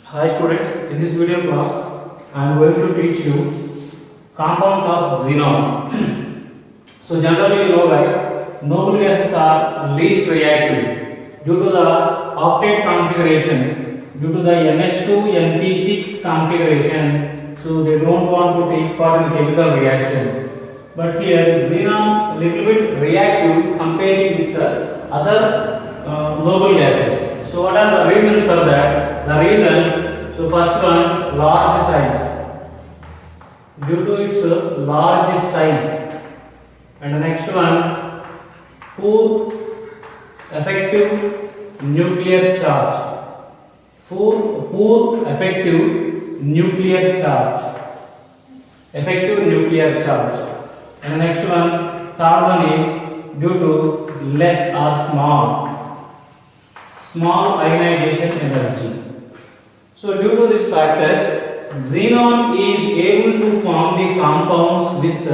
Hi students, in this video class I am going to teach you compounds of xenon. So generally you know guys, noble gases are least reactive due to the octet configuration, due to the NH2 NP6 configuration, so they don't want to take part in chemical reactions. But here xenon little bit reactive comparing with the other noble gases. So what are the reasons for that? The reasons, so first one, large size. Due to its large size. And the next one, poor effective nuclear charge. Poor effective nuclear charge. Effective nuclear charge. And the next one, third one is due to less or small ionization energy. So due to these factors, xenon is able to form the compounds with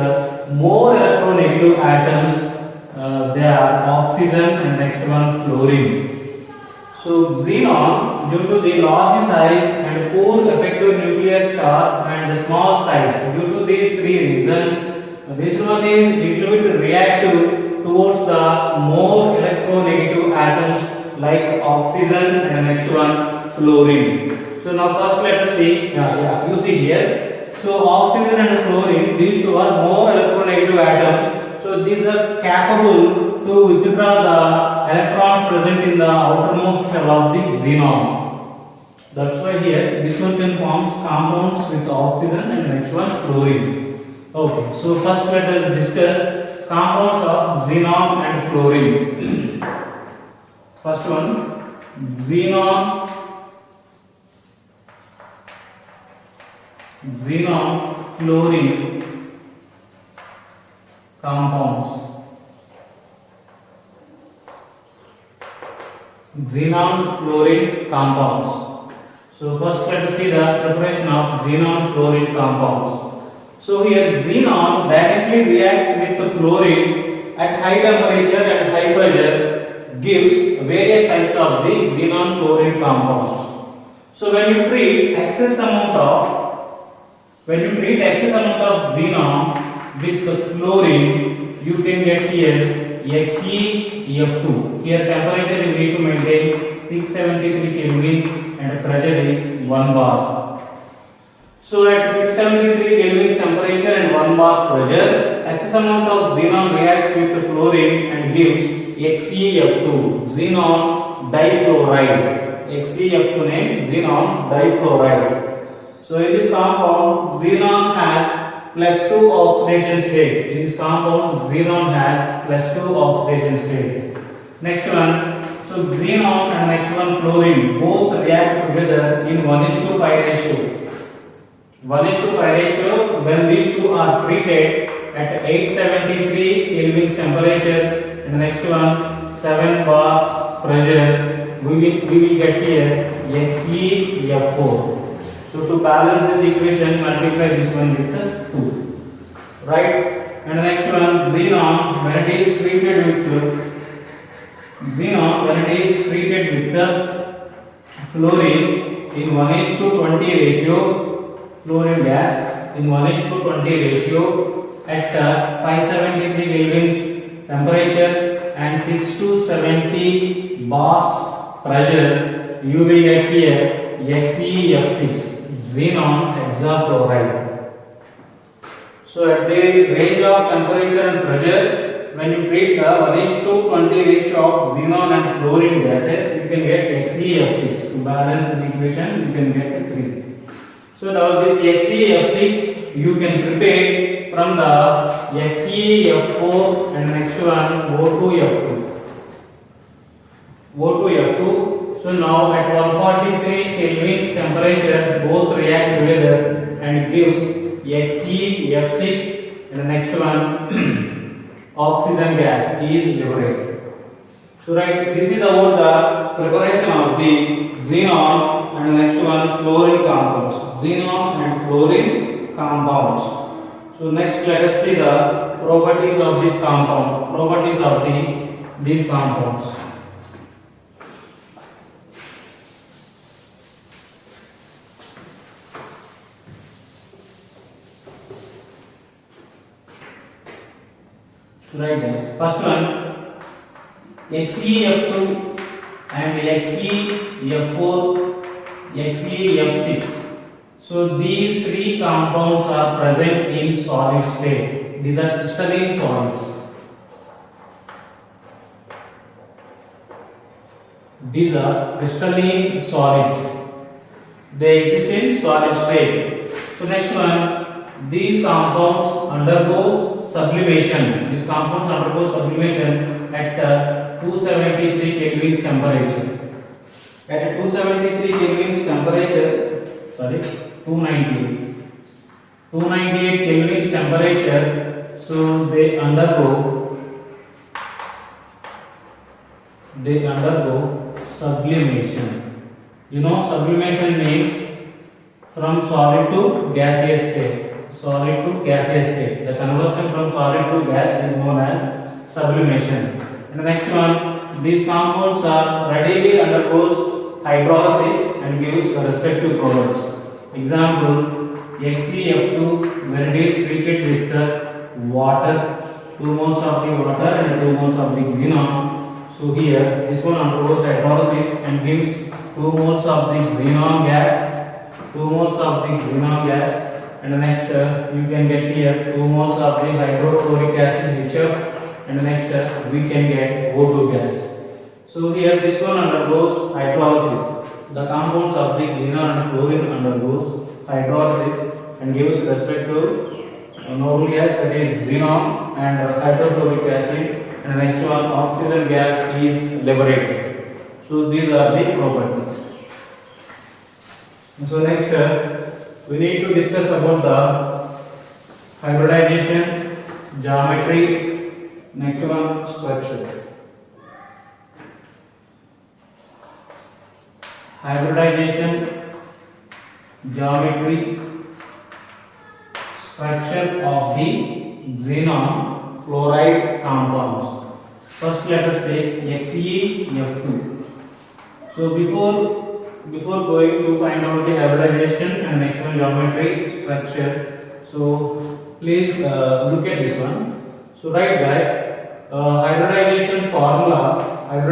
more electronegative atoms. They are oxygen and next one fluorine. So xenon, due to the large size and poor effective nuclear charge and the small size, due to these three reasons, this one is little bit reactive towards the more electronegative atoms like oxygen and next one fluorine. So now first let us see, you see here. So oxygen and fluorine, these two are more electronegative atoms. So these are capable to withdraw the electrons present in the outermost shell of the xenon. That's why here this one can form compounds with oxygen and next one fluorine. Okay, so first let us discuss compounds of xenon and fluorine. First one, xenon, fluorine compounds. Xenon, fluorine compounds. So first let us see the preparation of xenon, fluorine compounds. So here xenon directly reacts with the fluorine at high temperature and high pressure, gives various types of the xenon fluorine compounds. So when you treat excess amount of xenon with the fluorine, you can get here XeF2. Here temperature you need to maintain 673 Kelvin and pressure is 1 bar. So at 673 Kelvin temperature and 1 bar pressure, excess amount of xenon reacts with the fluorine and gives XeF2, xenon difluoride. XeF2 name xenon difluoride. So in this compound, xenon has +2 oxidation state. In this compound, xenon has +2 oxidation state. Next one, so xenon and next one fluorine both react together in 1:5 ratio. 1:5 ratio when these two are treated at 873 Kelvin temperature and the next one 7 bars pressure, we will get here XeF4. So to balance this equation, multiply this one with the 2, right? And the next one, xenon when it is treated with the fluorine in 1:20 ratio, fluorine gas in 1:20 ratio at 573 Kelvin temperature and 6 to 70 bars pressure, you will get here XeF6, xenon hexafluoride. So at the range of temperature and pressure, when you treat the 1:20 ratio of xenon and fluorine gases, you can get XeF6. To balance this equation, you can get 3. So now this XeF6 you can prepare from the XeF4 and next one O2F2. So now at 143 Kelvin temperature both react together and gives XeF6 and the next one oxygen gas is liberated. So right, this is about the preparation of the xenon and the next one fluorine compounds. Xenon and fluorine compounds. So next let us see the properties of this compound, these compounds. So right guys, first one XeF2 and XeF4, XeF6. So these three compounds are present in solid state. These are crystalline solids. These are crystalline solids. They exist in solid state. So next one, these compounds undergo sublimation. These compounds undergo sublimation at 273 Kelvin temperature. At 273 Kelvin temperature, 298 Kelvin temperature. So they undergo sublimation. You know, sublimation means from solid to gaseous state. Solid to gaseous state. The conversion from solid to gas is known as sublimation. And the next one, these compounds are readily undergoes hydrolysis and gives respective products. Example, XeF2, when it is treated with water, 2 moles of the water and 2 moles of the xenon. So here, this one undergoes hydrolysis and gives 2 moles of the xenon gas, 2 moles of the xenon gas, and the next you can get here 2 moles of the hydrofluoric acid HF, and the next we can get O2 gas. So here this one undergoes hydrolysis. The compounds of the xenon and fluorine undergoes hydrolysis and gives respect to noble gas, that is xenon and hydrofluoric acid, and the next one oxygen gas is liberated. So these are the properties. So next we need to discuss about the hybridization, geometry, next one structure. Hybridization, geometry, structure of the xenon fluoride compounds. First let us take XeF2. So before going to find out the hybridization and next one geometry, structure, so please look at this one. So right guys, hybridization formula is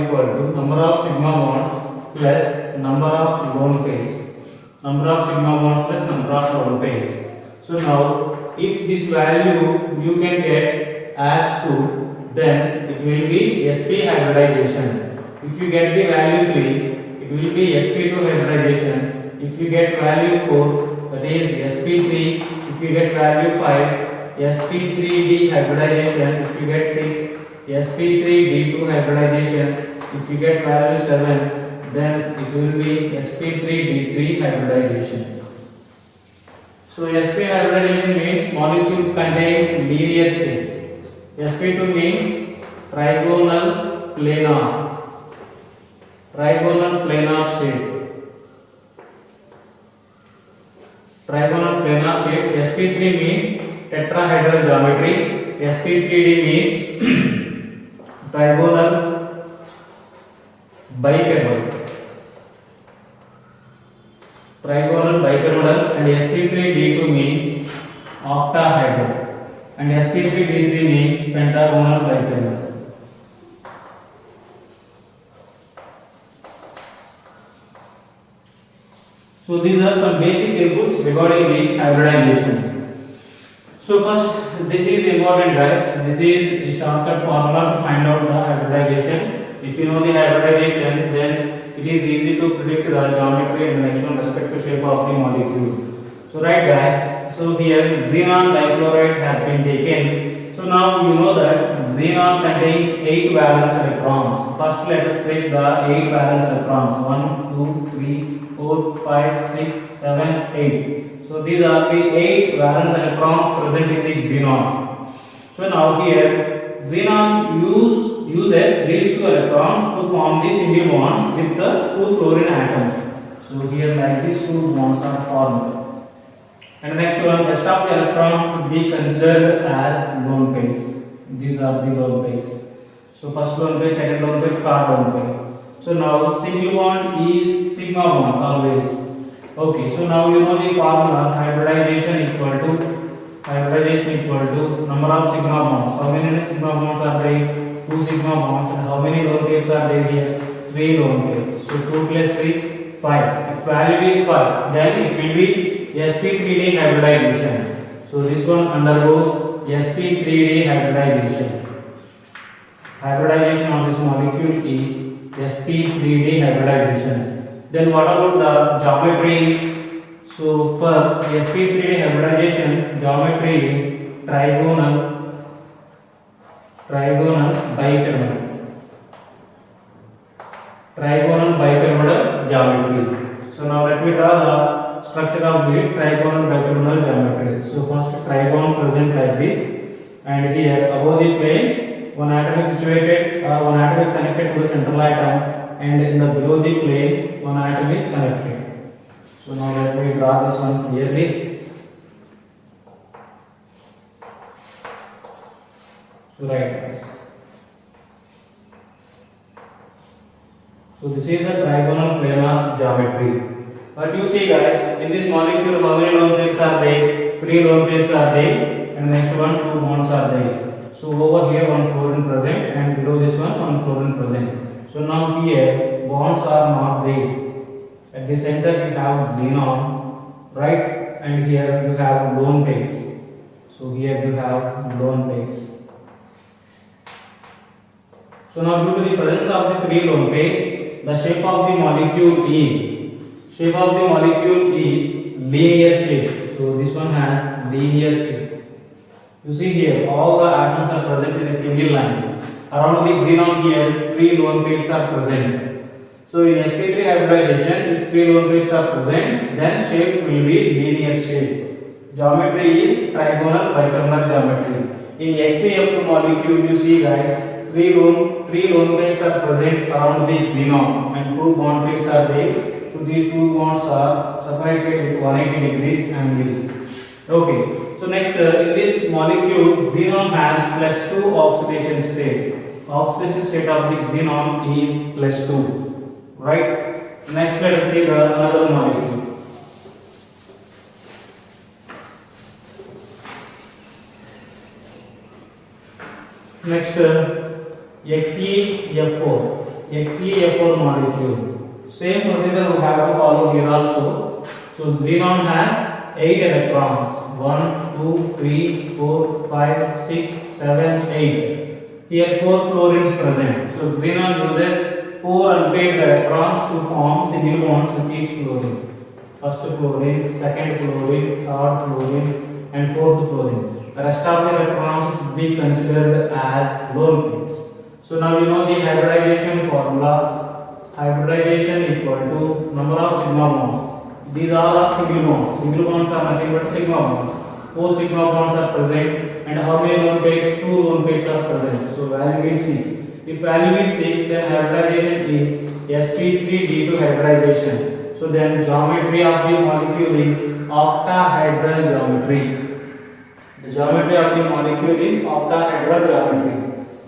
equal to number of sigma bonds plus number of lone pairs. Number of sigma bonds plus number of lone pairs. So now if this value you can get as 2, then it will be sp hybridization. If you get the value 3, it will be sp2 hybridization. If you get value 4, that is sp3. If you get value 5, sp3d hybridization. If you get 6, sp3d2 hybridization. If you get value 7, then it will be sp3d3 hybridization. So sp hybridization means molecule contains linear shape. sp2 means trigonal planar. Trigonal planar shape. Trigonal planar shape. sp3 means tetrahedral geometry. sp3d means trigonal bipyramidal. Trigonal bipyramidal, and sp3d2 means octahedral, and sp3d3 means pentagonal bipyramidal. So these are some basic inputs regarding the hybridization. So first, this is important guys. This is the shortcut formula to find out the hybridization. If you know the hybridization, then it is easy to predict the geometry and next one respective shape of the molecule. So right guys, so here xenon difluoride has been taken. So now you know that xenon contains 8 valence electrons. First let us take the 8 valence electrons. 1, 2, 3, 4, 5, 6, 7, 8. So these are the 8 valence electrons present in the xenon. So now here xenon uses these 2 electrons to form the single bonds with the 2 fluorine atoms. So here like these 2 bonds are formed. And next one, rest of the electrons should be considered as lone pairs. These are the lone pairs. So first lone pair, second lone pair, third lone pair. So now single bond is sigma bond always. Okay, so now you know the formula hybridization equal to hybridization equal to number of sigma bonds. How many sigma bonds are there? 2 sigma bonds. And how many lone pairs are there here? 3 lone pairs. So 2 plus 3, 5. If value is 5, then it will be sp3d hybridization. So this one undergoes sp3d hybridization. Hybridization of this molecule is sp3d hybridization. Then what about the geometry? So for sp3d hybridization, geometry is trigonal bipyramidal geometry. So now let me draw the structure of the trigonal bipyramidal geometry. So first trigon present like this, and here above the plane one atom is situated, one atom is connected to the central atom, and in the below the plane one atom is connected. So now let me draw this one clearly. So right guys. So this is a trigonal planar geometry. But you see guys, in this molecule how many lone pairs are there? 3 lone pairs are there, and next one 2 bonds are there. So over here one fluorine present, and below this one fluorine present. So now here bonds are not there. At the center you have xenon, right? And here you have lone pairs. So here you have lone pairs. So now due to the presence of the 3 lone pairs, the shape of the molecule is linear shape. So this one has linear shape. You see here all the atoms are present in a single line. Around the xenon here 3 lone pairs are present. So in sp3 hybridization, if 3 lone pairs are present, then shape will be linear shape. Geometry is trigonal bipyramidal geometry. In XeF2 molecule, you see guys, 3 lone pairs are present around the xenon, and 2 bond pairs are there. So these 2 bonds are separated with 180 degrees angle. Okay. So next, in this molecule, xenon has +2 oxidation state. Oxidation state of the xenon is +2. Right? Next, let us see the another molecule. Next, XeF4 molecule. Same procedure we have to follow here also. So xenon has 8 electrons. 1, 2, 3, 4, 5, 6, 7, 8. Here 4 fluorines present. So xenon uses 4 unpaired electrons to form single bonds with each fluorine. First fluorine, second fluorine, third fluorine, and fourth fluorine. The rest of the electrons should be considered as lone pairs. So now you know the hybridization formula. Hybridization equal to number of sigma bonds. These are all single bonds. Single bonds are nothing but sigma bonds. 4 sigma bonds are present, and how many lone pairs? 2 lone pairs are present. So value is 6. If value is 6, then hybridization is sp3d2 hybridization. So then geometry of the molecule is octahedral geometry. The geometry of the molecule is octahedral geometry.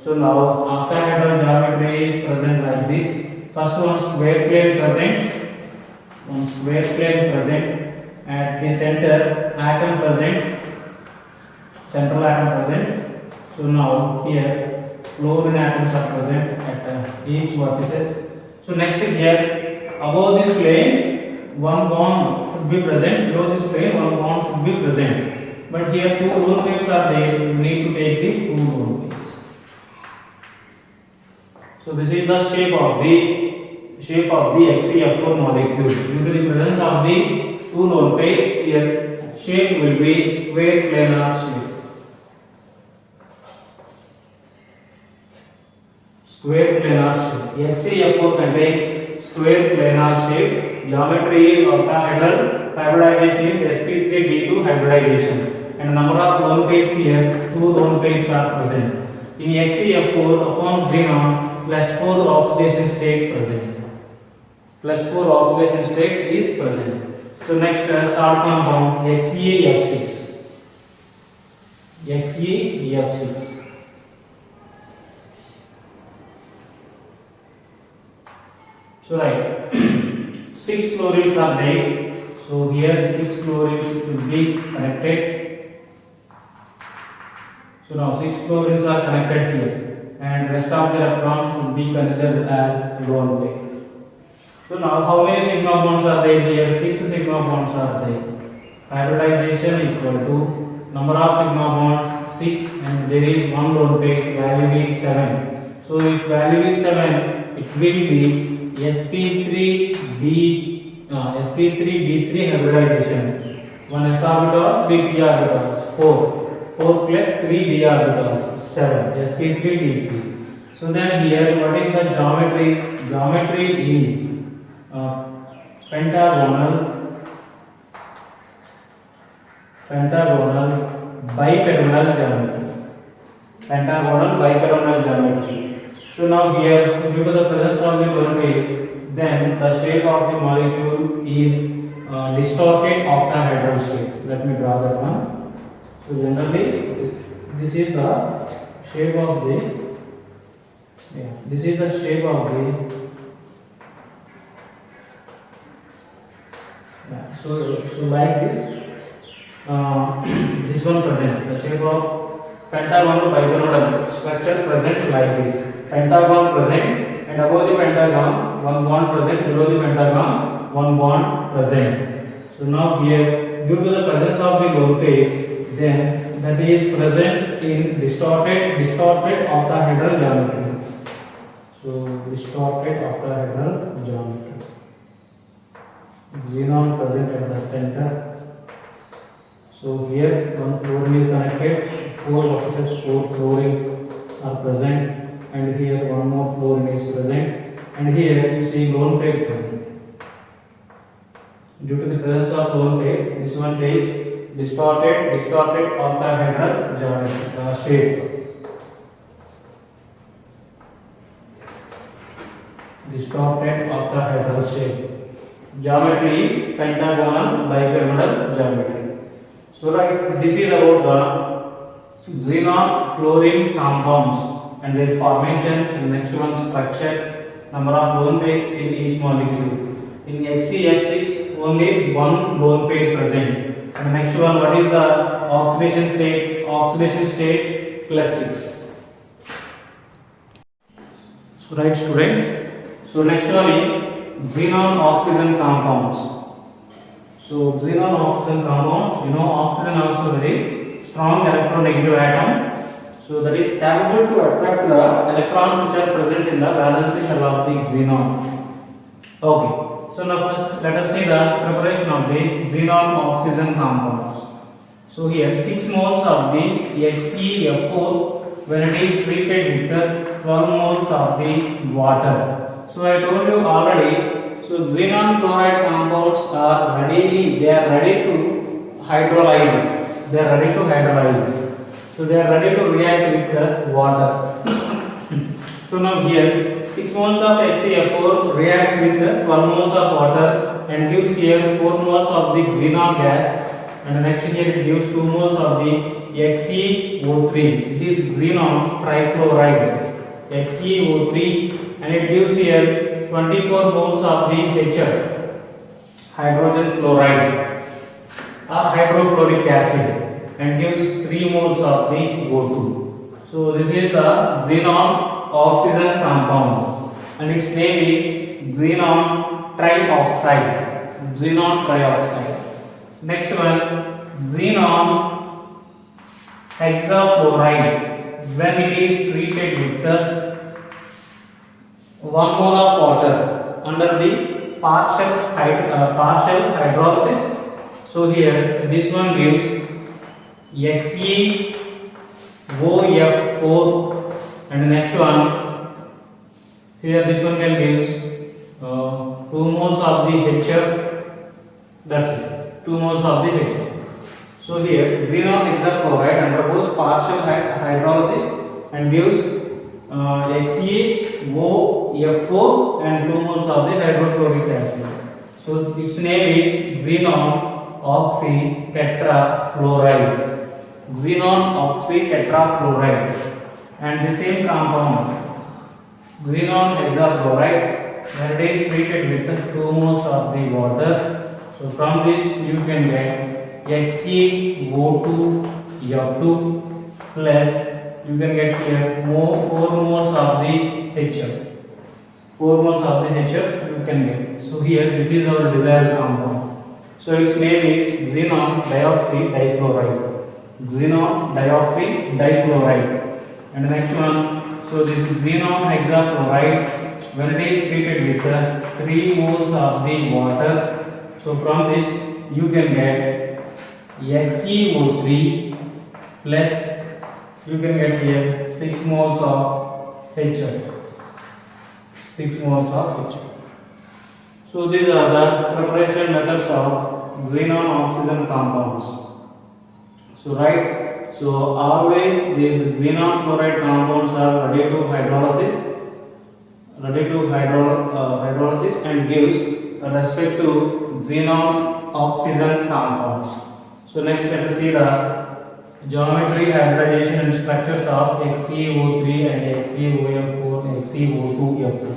So now octahedral geometry is present like this. First one square plane present. One square plane present. At the center atom present. Central atom present. So now here fluorine atoms are present at each vertices. So next here above this plane one bond should be present. Below this plane one bond should be present. But here 2 lone pairs are there. You need to take the 2 lone pairs. So this is the shape of the XeF4 molecule. Due to the presence of the 2 lone pairs, here shape will be square planar shape. Square planar shape. XeF4 contains square planar shape. Geometry is octahedral. Hybridization is sp3d2 hybridization. And number of lone pairs here, 2 lone pairs are present. In XeF4 upon xenon, +4 oxidation state present. +4 oxidation state is present. So next third compound XeF6. XeF6. So right, 6 fluorines are there. So here 6 fluorines should be connected. So now 6 fluorines are connected here, and rest of the electrons should be considered as lone pair. So now how many sigma bonds are there here? 6 sigma bonds are there. Hybridization equal to number of sigma bonds 6, and there is one lone pair, value is 7. So if value is 7, it will be sp3d3 hybridization. 1 s orbital, 3 p orbitals, 4. 4 plus 3 d orbitals, 7. sp3d3. So then here, what is the geometry? Geometry is pentagonal bipyramidal geometry. Pentagonal bipyramidal geometry. So now here, due to the presence of the lone pair, then the shape of the molecule is distorted octahedral shape. Let me draw that one. So generally, this is the shape of the this is the shape of the so like this, this one present the shape of pentagonal bipyramidal structure present like this. Pentagon present, and above the pentagon one bond present, below the pentagon one bond present. So now here, due to the presence of the lone pair, then that is present in distorted octahedral geometry. So distorted octahedral geometry. Xenon present at the center. So here one fluorine is connected, 4 fluorines are present, and here one more fluorine is present, and here you see lone pair present. Due to the presence of lone pair, this one is distorted octahedral geometry shape. Distorted octahedral shape. Geometry is pentagonal bipyramidal geometry. So right, this is about the xenon fluorine compounds and their formation, and next one structures, number of lone pairs in each molecule. In HCF6 only one lone pair present, and next one, what is the oxidation state? Oxidation state +6. So right students, so next one is xenon oxygen compounds. So xenon oxygen compounds, you know oxygen also very strong electronegative atom. So that is capable to attract the electrons which are present in the valence shell of the xenon. Okay. So now first let us see the preparation of the xenon oxygen compounds. So here 6 moles of the HCF4 when it is treated with the 12 moles of the water. So I told you already, so xenon fluoride compounds are ready to hydrolyze. They are ready to hydrolyze. So they are ready to react with the water. So now here 6 moles of HCF4 reacts with the 12 moles of water and gives here 4 moles of the xenon gas, and next here it gives 2 moles of the XeO3. This is xenon trifluoride, XeO3, and it gives here 24 moles of the HF, hydrogen fluoride or hydrofluoric acid, and gives 3 moles of the O2. So this is the xenon oxygen compound, and its name is xenon trioxide. Xenon trioxide. Next one, xenon hexafluoride. When it is treated with the 1 mole of water under the partial hydrolysis. So here this one gives XeOF4, and the next one here this one can give 2 moles of the HF. That's it, 2 moles of the HF. So here xenon hexafluoride undergoes partial hydrolysis and gives XeOF4 and 2 moles of the hydrofluoric acid. So its name is xenon oxytetrafluoride. Xenon oxytetrafluoride. And the same compound, xenon hexafluoride, when it is treated with 2 moles of the water. So from this you can get XeO2F2 plus you can get here more 4 moles of the HF. 4 moles of the HF you can get. So here this is our desired compound. So its name is xenon dioxide difluoride. Xenon dioxide difluoride. And the next one, so this xenon hexafluoride, when it is treated with 3 moles of the water, so from this you can get XeO3 plus you can get here 6 moles of HF. 6 moles of HF. So these are the preparation methods of xenon oxygen compounds. So right, so always these xenon fluoride compounds are ready to hydrolysis and gives respect to xenon oxygen compounds. So next let us see the geometry, hybridization and structures of XeO3 and XeOF4, XeO2F2.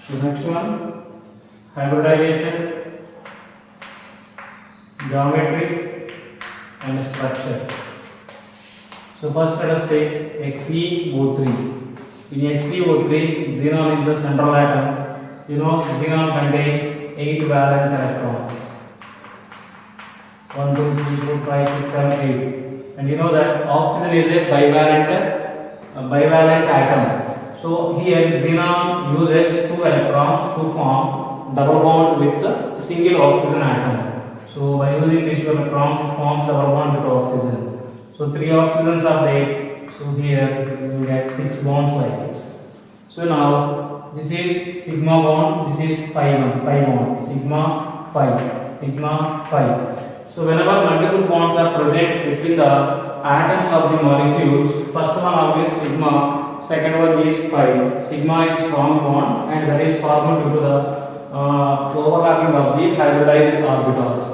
So next one, hybridization, geometry and structure. So first let us take XeO3. In XeO3, xenon is the central atom. You know xenon contains 8 valence electrons. 1, 2, 3, 4, 5, 6, 7, 8. And you know that oxygen is a bivalent atom. So here xenon uses 2 electrons to form double bond with the single oxygen atom. So by using these 2 electrons it forms double bond with oxygen. So 3 oxygens are there. So here you will get 6 bonds like this. So now this is sigma bond, this is pi bond, sigma phi. So whenever multiple bonds are present between the atoms of the molecules, first one always sigma, second one is phi. Sigma is strong bond and that is formed due to the overlapping of the hybridized orbitals,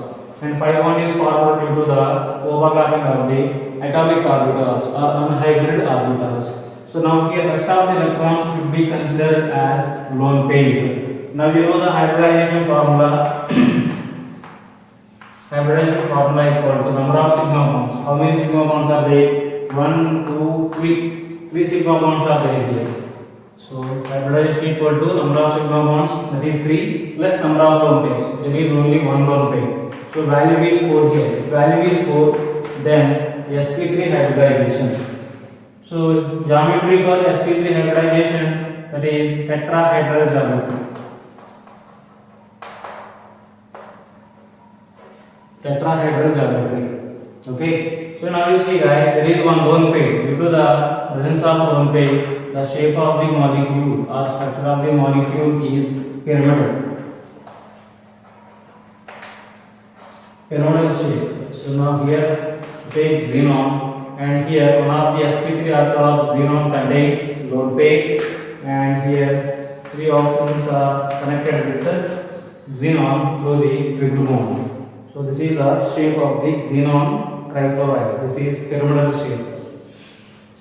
and phi bond is formed due to the overlapping of the atomic orbitals or unhybrid orbitals. So now here rest of the electrons should be considered as lone pair. Now you know the hybridization formula. Hybridization formula equal to number of sigma bonds. How many sigma bonds are there? 1, 2, 3. 3 sigma bonds are there here. So hybridization equal to number of sigma bonds, that is 3, plus number of lone pairs. There is only one lone pair. So value is 4 here. If value is 4, then sp3 hybridization. So geometry for sp3 hybridization, that is tetrahedral geometry. Tetrahedral geometry. Okay. So now you see guys, there is one lone pair. Due to the presence of lone pair, the shape of the molecule or structure of the molecule is pyramidal. Pyramidal shape. So now here take xenon, and here one of the sp3 orbital of xenon contains lone pair, and here 3 oxygens are connected with the xenon through the triple bond. So this is the shape of the xenon trichloride. This is pyramidal shape.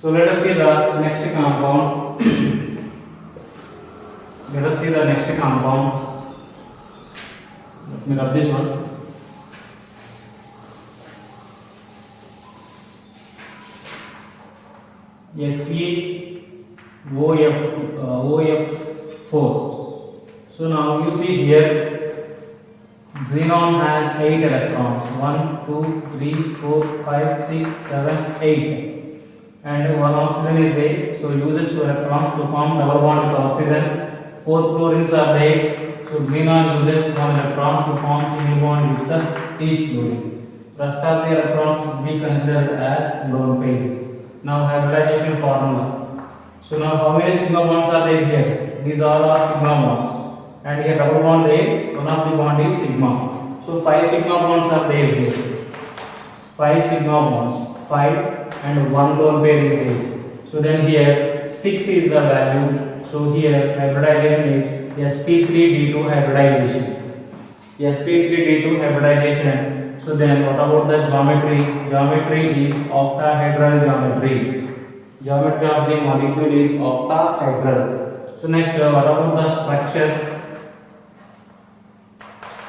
So let us see the next compound. Let us see the next compound. Let me rub this one. OF4. So now you see here xenon has 8 electrons, 1, 2, 3, 4, 5, 6, 7, 8, and one oxygen is there, so uses 2 electrons to form double bond with oxygen. 4 fluorines are there, so xenon uses 1 electron to form single bond with the each fluorine. Rest of the electrons should be considered as lone pair. Now hybridization formula. So now how many sigma bonds are there here? These all are sigma bonds, and here double bond there, one of the bond is sigma. So 5 sigma bonds are there here. 5 sigma bonds, 5 and 1 lone pair is there. So then here 6 is the value. So here hybridization is sp3d2 hybridization. sp3d2 hybridization. So then what about the geometry? Geometry is octahedral geometry. Geometry of the molecule is octahedral. So next what about the structure?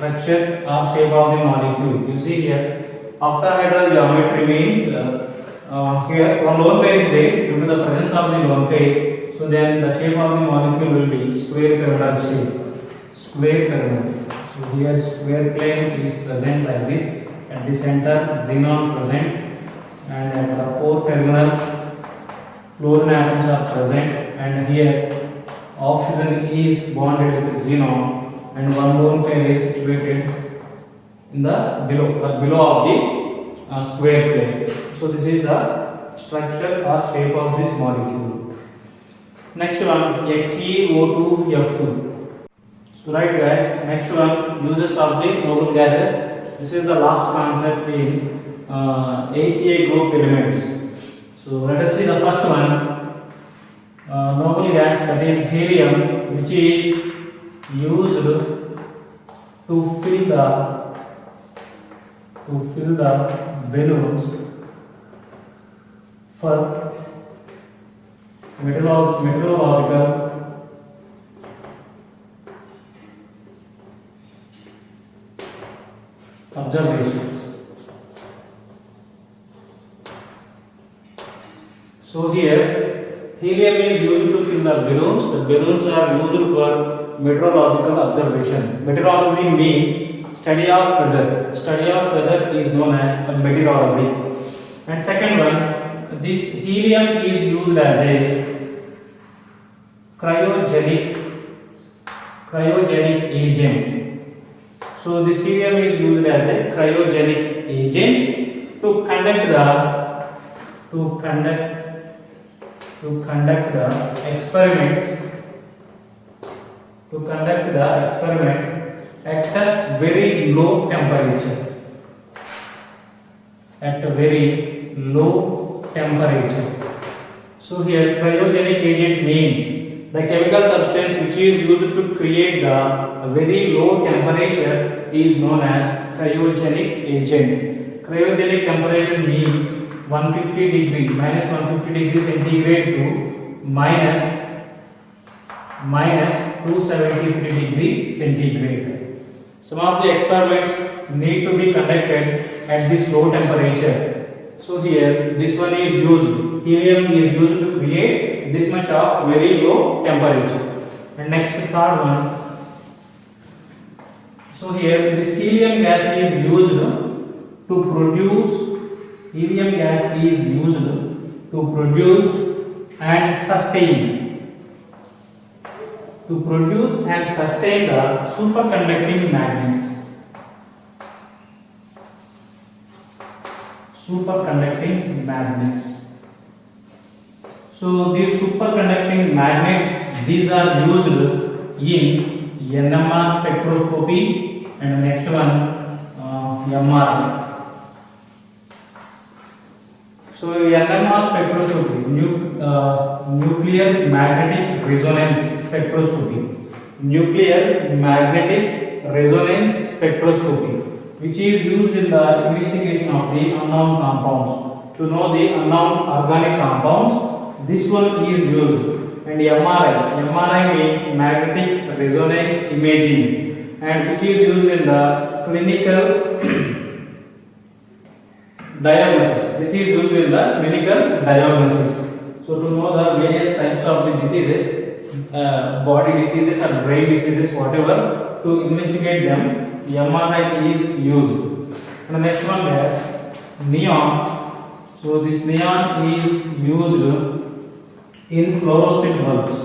structure or shape of the molecule. You see here, octahedral geometry means here one lone pair is there. Due to the presence of the lone pair, so then the shape of the molecule will be square pyramidal shape. Square pyramid. So here square plane is present like this. At the center, xenon present, and at the four terminals, fluorine atoms are present, and here oxygen is bonded with xenon, and one lone pair is situated in the below of the square plane. So this is the structure or shape of this molecule. Next one, XeO2F2. So right guys, next one, uses of the noble gases. This is the last concept in 8A group elements. So let us see the first one, noble gas, that is helium, which is used to fill the balloons for meteorological observations. So here helium is used to fill the balloons. The balloons are used for meteorological observation. Meteorology means study of weather. Study of weather is known as meteorology. And second one, this helium is used as a cryogenic agent. So this helium is used as a cryogenic agent to conduct the experiments at a very low temperature. So here cryogenic agent means the chemical substance which is used to create the very low temperature is known as cryogenic agent. Cryogenic temperature means 150 degree, minus 150 degree centigrade to minus 273 degree centigrade. Some of the experiments need to be conducted at this low temperature. So here this one is used, helium is used to create this much of very low temperature. And next, third one. So here this helium gas is used to produce and sustain the superconducting magnets. So these superconducting magnets, these are used in NMR spectroscopy, and the next one MRI. So NMR spectroscopy, nuclear magnetic resonance spectroscopy, which is used in the investigation of the unknown compounds. To know the unknown organic compounds, this one is used. And MRI means magnetic resonance imaging, and which is used in the clinical diagnosis. This is used in the clinical diagnosis. So to know the various types of the diseases, body diseases or brain diseases, whatever, to investigate them, MRI is used. And the next one is neon. So this neon is used in fluorescent bulbs.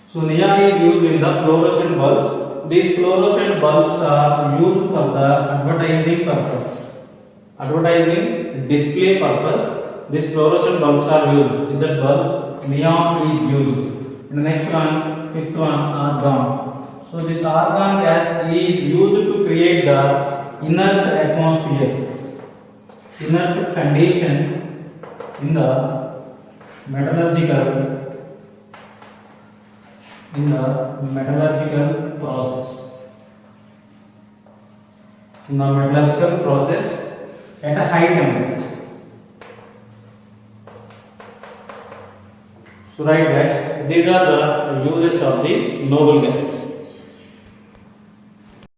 So neon is used in the fluorescent bulbs. These fluorescent bulbs are used for the advertising display purpose. These fluorescent bulbs are used. In that bulb, neon is used. And the next one, fifth one, argon. So this argon gas is used to create the inert atmosphere, inert condition in the metallurgical process. In the metallurgical process at a high temperature. So right guys, these are the uses of the noble gases.